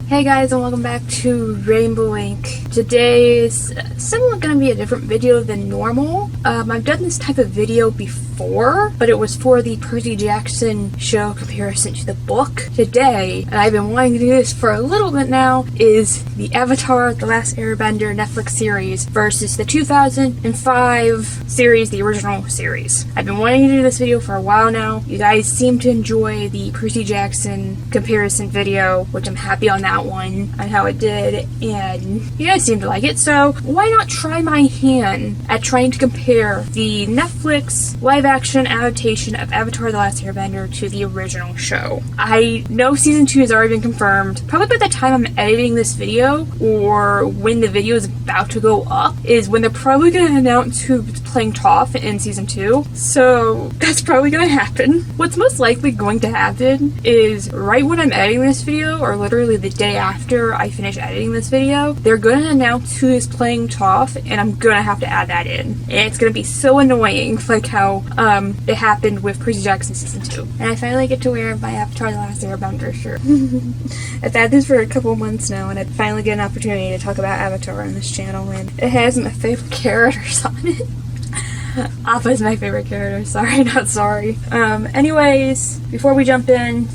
Hey guys, and welcome back to Rainbow Ink. Today is somewhat going to be a different video than normal. I've done this type of video before, but it was for the Percy Jackson show comparison to the book. Today, and I've been wanting to do this for a little bit now, is the Avatar: The Last Airbender Netflix series versus the 2005 series, the original series. I've been wanting to do this video for a while now. You guys seem to enjoy the Percy Jackson comparison video, which I'm happy on that one, on how it did, and you guys seem to like it, so why not try my hand at trying to compare the Netflix live-action adaptation of Avatar: The Last Airbender to the original show. I know season 2 has already been confirmed. Probably by the time I'm editing this video, or when the video is about to go up, is when they're probably going to announce who's playing Toph in season 2, so that's probably going to happen. What's most likely going to happen is right when I'm editing this video, or literally the day after I finish editing this video, they're going to announce who is playing Toph, and I'm going to have to add that in. And it's going to be so annoying, like how it happened with Percy Jackson season 2. And I finally get to wear my Avatar: The Last Airbender shirt. I've had this for a couple months now, and I finally get an opportunity to talk about Avatar on this channel, and it has my favorite characters on it. Appa's my favorite character, sorry, not sorry. Anyways, before we jump in,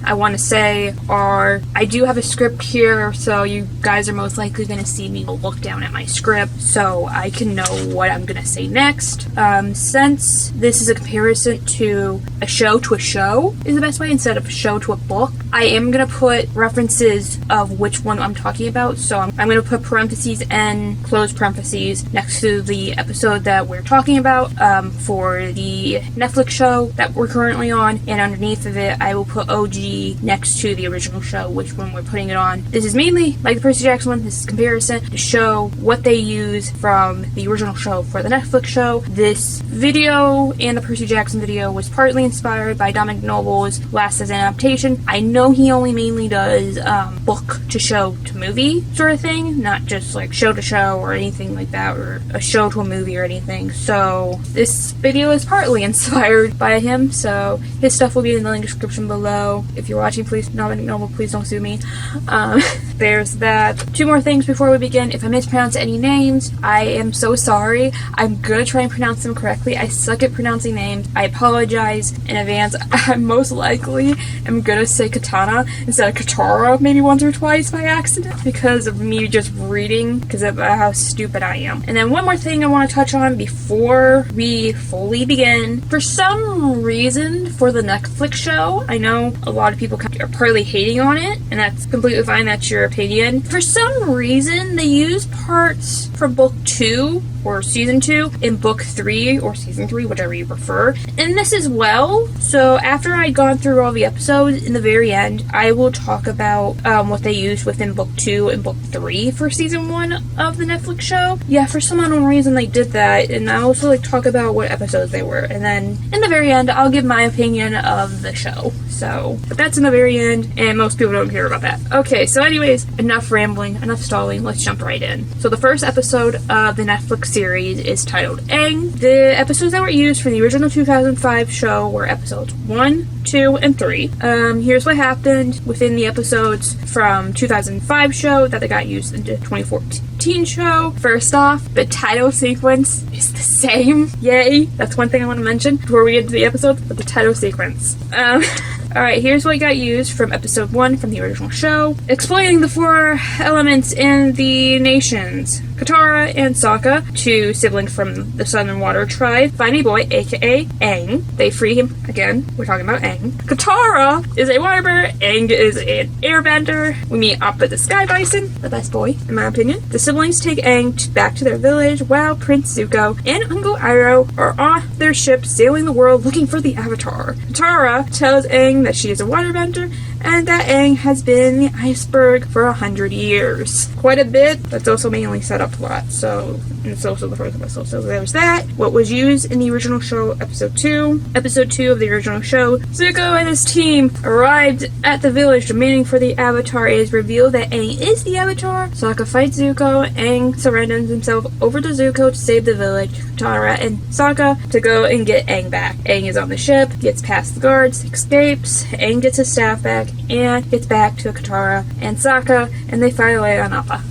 I want to say I do have a script here, so you guys are most likely going to see me look down at my script so I can know what I'm going to say next. Since this is a comparison to a show is the best way, instead of a show to a book, I am going to put references of which one I'm talking about, so I'm going to put parentheses and close parentheses next to the episode that we're talking about for the Netflix show that we're currently on, and underneath of it I will put OG next to the original show, which one we're putting it on. This is mainly like the Percy Jackson one. This is comparison to show what they use from the original show for the Netflix show. This video and the Percy Jackson video was partly inspired by Dominic Noble's Last as an adaptation. I know he only mainly does book to show to movie sort of thing, not just like show to show or anything like that, or a show to a movie or anything. So this video is partly inspired by him, so his stuff will be in the link description below. If you're watching, please, Dominic Noble, please don't sue me. There's that. Two more things before we begin. If I mispronounce any names, I am so sorry. I'm gonna try and pronounce them correctly. I suck at pronouncing names. I apologize in advance. I most likely am gonna say Katana instead of Katara maybe once or twice by accident because of me just reading, because of how stupid I am. And then one more thing I want to touch on before we fully begin. For some reason, for the Netflix show, I know a lot of people are partly hating on it, and that's completely fine, that's your opinion. For some reason, they use parts from book 2 or season 2 in book 3 or season 3, whichever you prefer, and this as well. So after I'd gone through all the episodes, in the very end I will talk about what they used within book 2 and book 3 for season 1 of the Netflix show. Yeah, for some unknown reason they did that, and I also talk about what episodes they were, and then in the very end I'll give my opinion of the show. So, but that's in the very end, and most people don't care about that. Okay, so anyways, enough rambling, enough stalling, let's jump right in. So the first episode of the Netflix series is titled Aang. The episodes that were used for the original 2005 show were episodes 1, 2, and 3. Here's what happened within the episodes from 2005 show that they got used into 2014 show. First off, the title sequence is the same. Yay! That's one thing I want to mention before we get into the episode, but the title sequence. Alright, here's what got used from episode 1 from the original show. Explaining the 4 elements in the nations. Katara and Sokka, 2 siblings from the Sun and Water tribe, find a boy, aka Aang. They free him. Again, we're talking about Aang. Katara is a waterbird. Aang is an airbender. We meet Appa the Sky Bison, the best boy, in my opinion. The siblings take Aang back to their village while Prince Zuko and Uncle Iroh are on their ship sailing the world looking for the Avatar. Katara tells Aang that she is a waterbender and that Aang has been the iceberg for 100 years. Quite a bit. That's also mainly set up plot, so it's also the first episode. So there's that. What was used in the original show, episode 2. Episode 2 of the original show, Zuko and his team arrived at the village demanding for the Avatar. It is revealed that Aang is the Avatar. Sokka fights Zuko. Aang surrenders himself over to Zuko to save the village. Katara and Sokka to go and get Aang back. Aang is on the ship, gets past the guards, escapes. Aang gets his staff back. back and gets back to Katara and Sokka, and they fire away on Appa.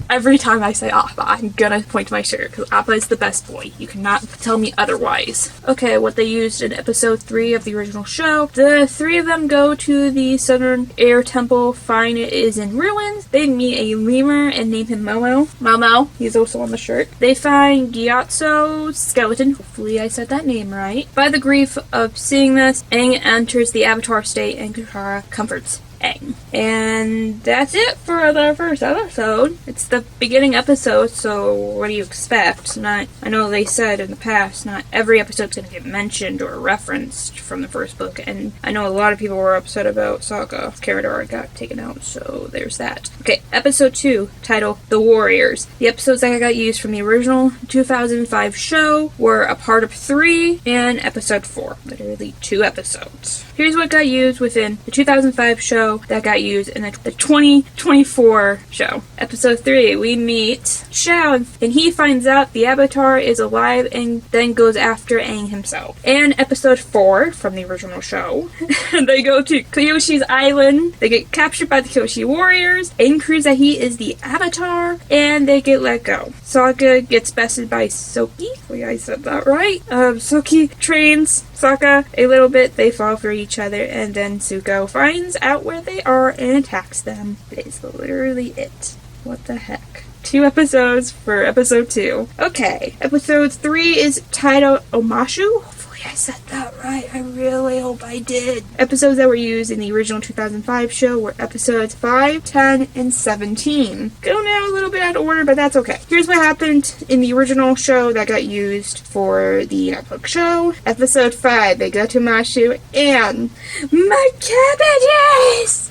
Every time I say Appa, I'm gonna point to my shirt, because Appa is the best boy. You cannot tell me otherwise. Okay, what they used in episode 3 of the original show. The three of them go to the Southern Air Temple, find it is in ruins. They meet a lemur and name him Momo. Momo, he's also on the shirt. They find Gyatso's skeleton. Hopefully I said that name right. By the grief of seeing this, Aang enters the Avatar state and Katara comforts Aang. And that's it for the first episode. It's the beginning episode, so what do you expect? I know they said in the past, not every episode's gonna get mentioned or referenced from the first book, and I know a lot of people were upset about Sokka. Karadar got taken out, so there's that. Okay, episode 2, titled The Warriors. The episodes that got used from the original 2005 show were a part of 3 and episode 4. Literally 2 episodes. Here's what got used within the 2005 show that got used in the 2024 show. Episode 3, we meet Shao, and he finds out the Avatar is alive and then goes after Aang himself. And episode 4 from the original show, they go to Kyoshi's island, they get captured by the Kyoshi warriors, Aang proves that he is the Avatar, and they get let go. Sokka gets bested by Soki. Hopefully I said that right. Soki trains Sokka a little bit, they fall for each other, and then Zuko finds out where they are and attacks them. That is literally it. What the heck? 2 episodes for episode 2. Okay, episode 3 is titled Omashu. Hopefully I said that right. I really hope I did. Episodes that were used in the original 2005 show were episodes 5, 10, and 17. Go now a little bit out of order, but that's okay. Here's what happened in the original show that got used for the Netflix show. Episode 5, they go to Mashu, and my cabbages!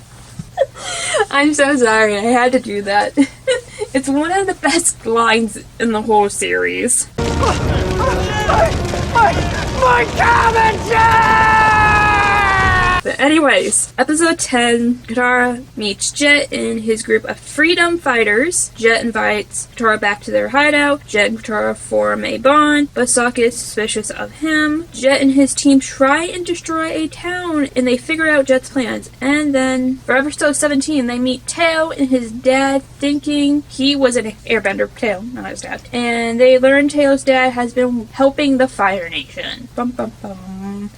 I'm so sorry, I had to do that. It's one of the best lines in the whole series. My cabbages! But anyways, episode 10, Katara meets Jet and his group of freedom fighters. Jet invites Katara back to their hideout. Jet and Katara form a bond, but Sokka is suspicious of him. Jet and his team try and destroy a town, and they figure out Jet's plans. And then, for episode 17, they meet Teo and his dad, thinking he was an airbender. Teo, not his dad. And they learn Teo's dad has been helping the Fire Nation. Bum bum bum.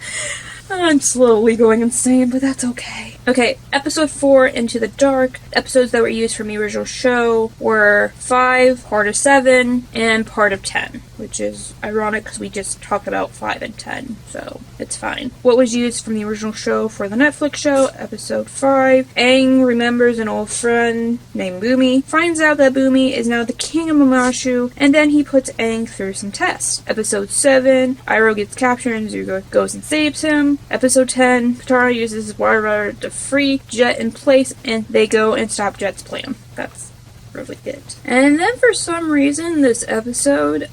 I'm slowly going insane, but that's okay. Okay, episode 4, Into the Dark. Episodes that were used from the original show were 5, part of 7, and part of 10, which is ironic because we just talked about 5 and 10, so it's fine. What was used from the original show for the Netflix show, episode 5, Aang remembers an old friend named Bumi, finds out that Bumi is now the king of Momashu, and then he puts Aang through some tests. Episode 7, Iroh gets captured and Zuko goes and saves him. Episode 10, Katara uses his water rudder to free Jet in place, and they go and stop Jet's plan. That's really it. And then for some reason, this episode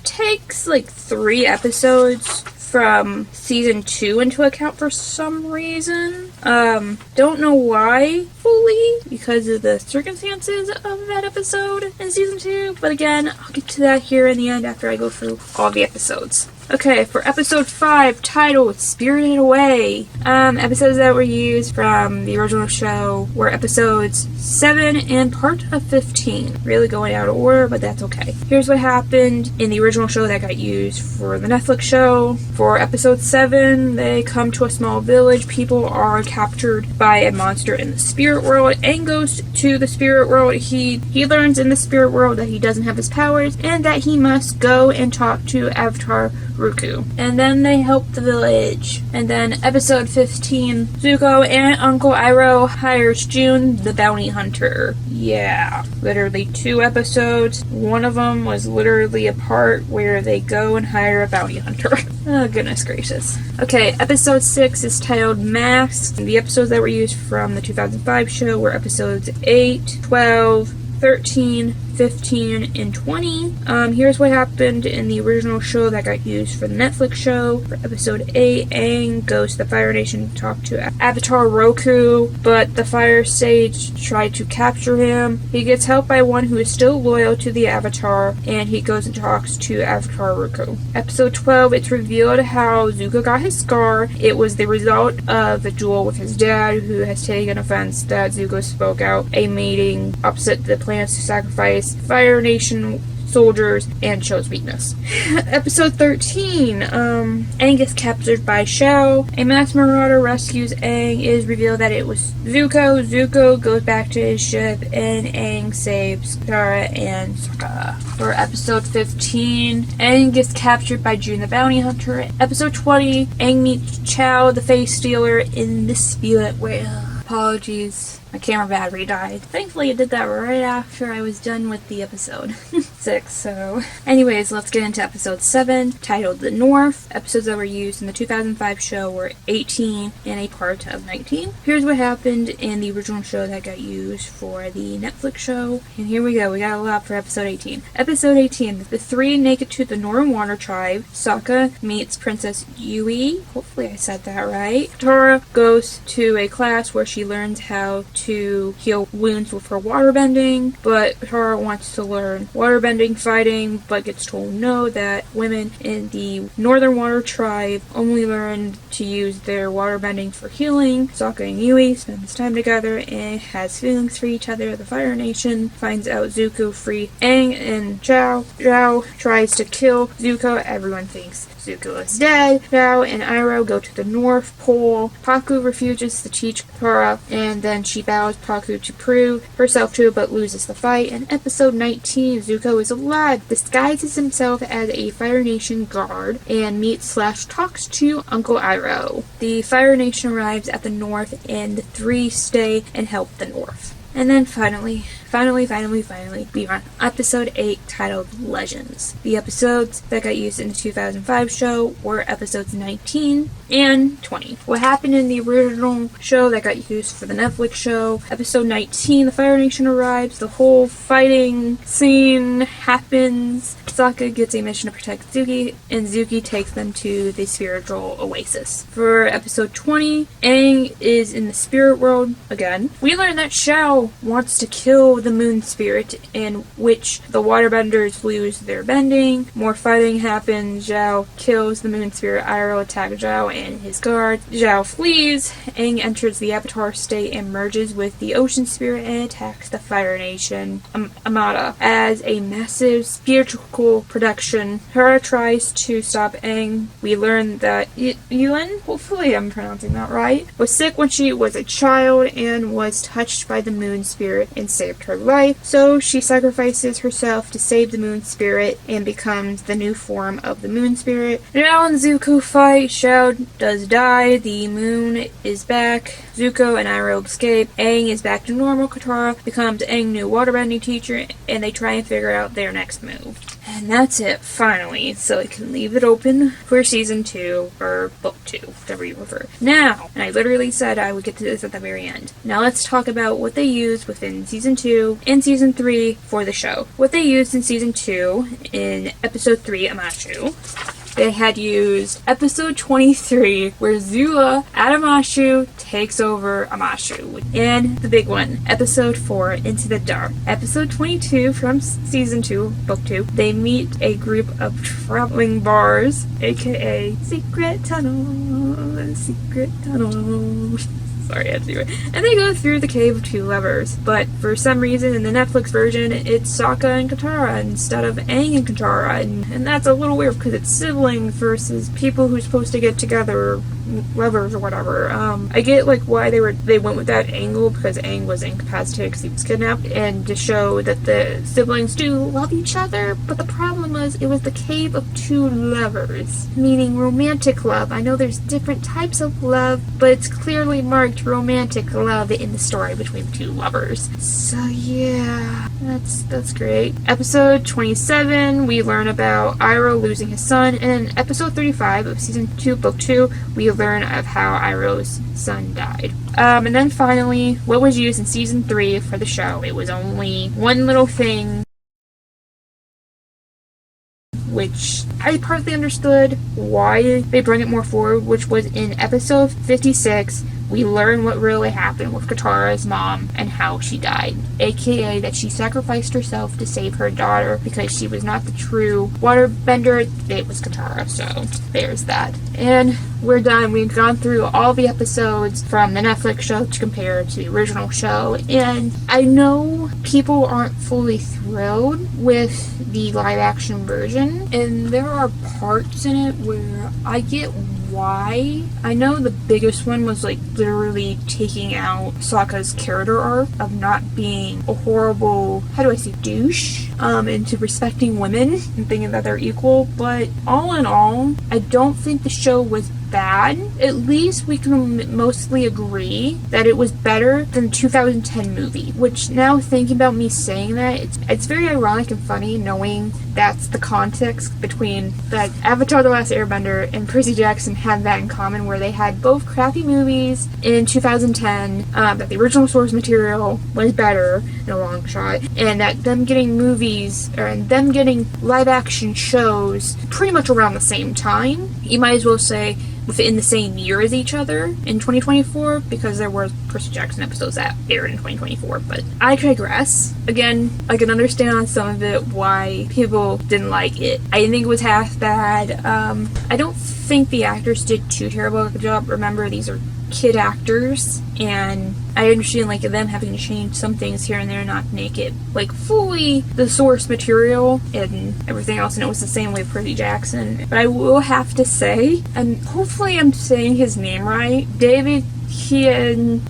takes like 3 episodes from season 2 into account for some reason. Don't know why fully, because of the circumstances of that episode in season 2, but again, I'll get to that here in the end after I go through all the episodes. Okay, for episode 5, titled Spirited Away. Episodes that were used from the original show were episodes 7 and part of 15. Really going out of order, but that's okay. Here's what happened in the original show that got used for the Netflix show. For episode 7, they come to a small village. People are captured by a monster in the spirit world. Aang goes to the spirit world. He learns in the spirit world that he doesn't have his powers, and that he must go and talk to Avatar Ruku. And then they help the village. And then episode 15, Zuko and Uncle Iroh hires June, the bounty hunter. Yeah. Literally 2 episodes. One of them was literally a part where they go and hire a bounty hunter. Oh, goodness gracious. Okay, episode 6 is titled Mask. The episodes that were used from the 2005 show were episodes 8, 12, 13, 15, and 20. Here's what happened in the original show that got used for the Netflix show. For episode 8, Aang goes to the Fire Nation to talk to Avatar Roku, but the Fire Sage tried to capture him. He gets helped by one who is still loyal to the Avatar, and he goes and talks to Avatar Roku. Episode 12, it's revealed how Zuko got his scar. It was the result of a duel with his dad, who has taken offense that Zuko spoke out a meeting opposite the plans to sacrifice Fire Nation soldiers and shows weakness. Episode 13, Aang is captured by Shao. A mass marauder rescues Aang. It is revealed that it was Zuko. Zuko goes back to his ship and Aang saves Katara and Sokka. For episode 15, Aang gets captured by June the Bounty Hunter. Episode 20, Aang meets Chow the Face Stealer in the spirit world. Apologies, my camera battery died. Thankfully, it did that right after I was done with the episode 6. So, anyways, let's get into episode 7, titled The North. Episodes that were used in the 2005 show were 18 and a part of 19. Here's what happened in the original show that got used for the Netflix show. And here we go, we got a lot for episode 18. Episode 18, the three naked to the Northern Water Tribe. Sokka meets Princess Yui. Hopefully I said that right. Katara goes to a class where she learns how to heal wounds with her waterbending, but Katara wants to learn waterbending fighting, but gets told no, that women in the Northern Water Tribe only learn to use their waterbending for healing. Sokka and Yui spend this time together and has feelings for each other. The Fire Nation finds out Zuko free Aang and Zhao. Zhao tries to kill Zuko. Everyone thinks Zuko is dead. Zhao and Iroh go to the North Pole. Pakku refuses to teach Katara, and then she battles Pakku to prove herself true, but loses the fight. In episode 19, Zuko is alive, disguises himself as a Fire Nation guard, and meets/talks to Uncle Iroh. The Fire Nation arrives at the North, and the three stay and help the North. And then finally, we are on episode 8, titled Legends. The episodes that got used in the 2005 show were episodes 19 and 20. What happened in the original show that got used for the Netflix show? Episode 19, the Fire Nation arrives, the whole fighting scene happens. Sokka gets a mission to protect Zuki, and Zuki takes them to the spiritual oasis. For episode 20, Aang is in the spirit world again. We learn that Shao wants to kill the moon spirit, in which the waterbenders lose their bending. More fighting happens. Zhao kills the moon spirit. Iroh attacks Zhao and his guard. Zhao flees. Aang enters the Avatar state and merges with the ocean spirit and attacks the Fire Nation Amada. As a massive spiritual production, Hera tries to stop Aang. We learn that Yuen, hopefully I'm pronouncing that right, was sick when she was a child and was touched by the moon spirit and saved her life. So she sacrifices herself to save the moon spirit and becomes the new form of the moon spirit. Zhao and Zuko fight. Zhao does die. The moon is back. Zuko and Iroh escape. Aang is back to normal. Katara becomes Aang's new waterbending teacher, and they try and figure out their next move. And that's it, finally. So I can leave it open for season 2, or book 2, whatever you prefer. Now, and I literally said I would get to this at the very end. Now let's talk about what they used within season 2 and season 3 for the show. What they used in season 2, in episode 3, Amashu. They had used episode 23, where Zula at Amashu takes over Amashu. And the big one, episode 4, Into the Dark. Episode 22 from season 2, book 2, they meet a group of traveling bars, aka Secret Tunnel. Sorry, I had to do it. And they go through the Cave of Two Lovers. But for some reason, in the Netflix version, it's Sokka and Katara instead of Aang and Katara. And that's a little weird because it's siblings versus people who's supposed to get together, lovers or whatever. I get like why they went with that angle, because Aang was incapacitated because he was kidnapped, and to show that the siblings do love each other. But the problem one was, it was the cave of two lovers, meaning romantic love. I know there's different types of love, but it's clearly marked romantic love in the story between two lovers. So yeah, that's great. Episode 27, we learn about Iroh losing his son, and in episode 35 of season 2, book 2, we learn of how Iroh's son died. And then finally, what was used in season 3 for the show. It was only one little thing, which I partly understood why they bring it more forward, which was in episode 56, we learn what really happened with Katara's mom and how she died, aka that she sacrificed herself to save her daughter because she was not the true waterbender, it was Katara, so there's that. And we're done. We've gone through all the episodes from the Netflix show to compare to the original show, and I know people aren't fully thrilled with the live action version, and there are parts in it where I get why. I know the biggest one was like literally taking out Sokka's character arc of not being a horrible, how do I say, douche, into respecting women and thinking that they're equal, but all in all, I don't think the show was bad. At least we can mostly agree that it was better than the 2010 movie, which now thinking about me saying that, it's very ironic and funny knowing that's the context between that Avatar The Last Airbender and Percy Jackson had that in common, where they had both crappy movies in 2010, that the original source material was better in a long shot, and that them getting movies, or them getting live action shows pretty much around the same time. You might as well say within the same year as each other in 2024, because there were Percy Jackson episodes that aired in 2024, but I digress. Again, I can understand on some of it why people didn't like it. I didn't think it was half bad. I don't think the actors did too terrible of a job. Remember, these are kid actors, and I understand like them having to change some things here and there, not make it like fully the source material and everything else, and it was the same with Percy Jackson. But I will have to say, and hopefully I'm saying his name right, David Kim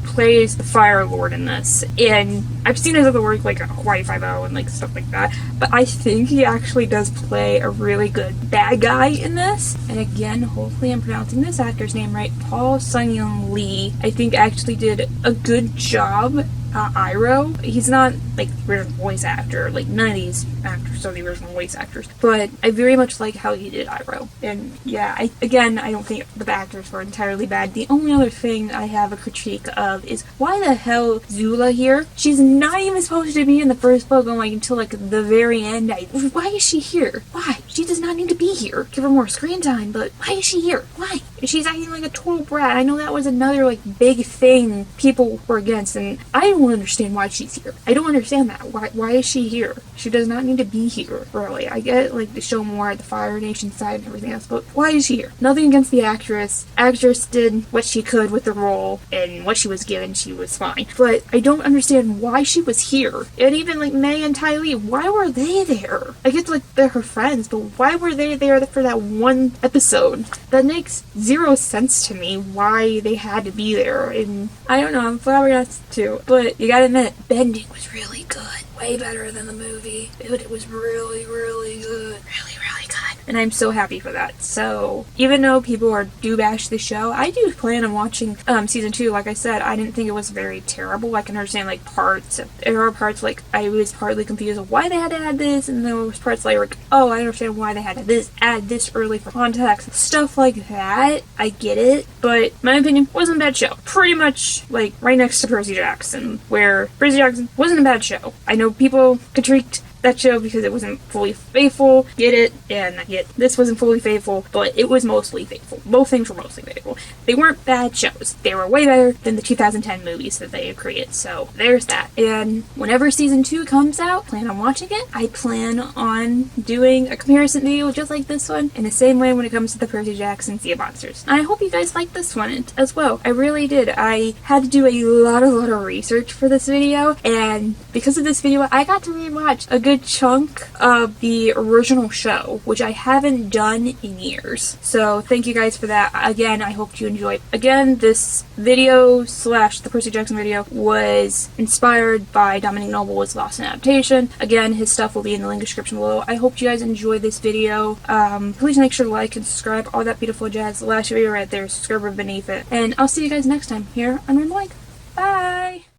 plays the Fire Lord in this, and I've seen his other work like Hawaii Five-0 and like stuff like that, but I think he actually does play a really good bad guy in this. And again, hopefully I'm pronouncing this actor's name right, Paul Sun-Young Lee, I think actually did a good job. Iroh, he's not like the original voice actor, like none of these actors are the original voice actors, but I very much like how he did Iroh. And yeah, I don't think the actors were entirely bad. The only other thing I have a critique of is why the hell Zula here? She's not even supposed to be in the first book until like the very end. Why is she here? Why? She does not need to be here. Give her more screen time, but why is she here? Why? She's acting like a total brat. I know that was another like big thing people were against, and I don't understand why she's here. I don't understand that. Why is she here? She does not need to be here, really. I get like to show more the Fire Nation side and everything else, but why is she here? Nothing against the actress. Actress did what she could with the role, and what she was given, she was fine. But I don't understand why she was here. And even like May and Ty Lee, why were they there? I get like they're her friends, but why were they there for that one episode? That makes zero sense to me why they had to be there, and I don't know, I'm flabbergasted too. But you gotta admit, bending was really good. Way better than the movie. It was really, really good. Really, really good. And I'm so happy for that. So, even though people do bash the show, I do plan on watching season 2. Like I said, I didn't think it was very terrible. I can understand like parts. There are parts like I was partly confused of why they had to add this, and there was parts like, oh, I understand why they had to add this early for context. Stuff like that. I get it. But my opinion, wasn't a bad show. Pretty much like right next to Percy Jackson, where Percy Jackson wasn't a bad show. I know people critiqued that show because it wasn't fully faithful. Get it, and I get this wasn't fully faithful, but it was mostly faithful. Both things were mostly faithful. They weren't bad shows. They were way better than the 2010 movies that they had created, so there's that. And whenever season 2 comes out, plan on watching it. I plan on doing a comparison video just like this one, in the same way when it comes to the Percy Jackson Sea of Monsters. And I hope you guys liked this one as well. I really did. I had to do a lot of research for this video, and because of this video, I got to rewatch a good good chunk of the original show, which I haven't done in years. So thank you guys for that. Again, I hope you enjoyed. Again, this video slash the Percy Jackson video was inspired by Dominic Noble's Lost in Adaptation. Again, his stuff will be in the link description below. I hope you guys enjoyed this video. Please make sure to like and subscribe, all that beautiful jazz. The last video right there, subscriber beneath it. And I'll see you guys next time here on Random Like.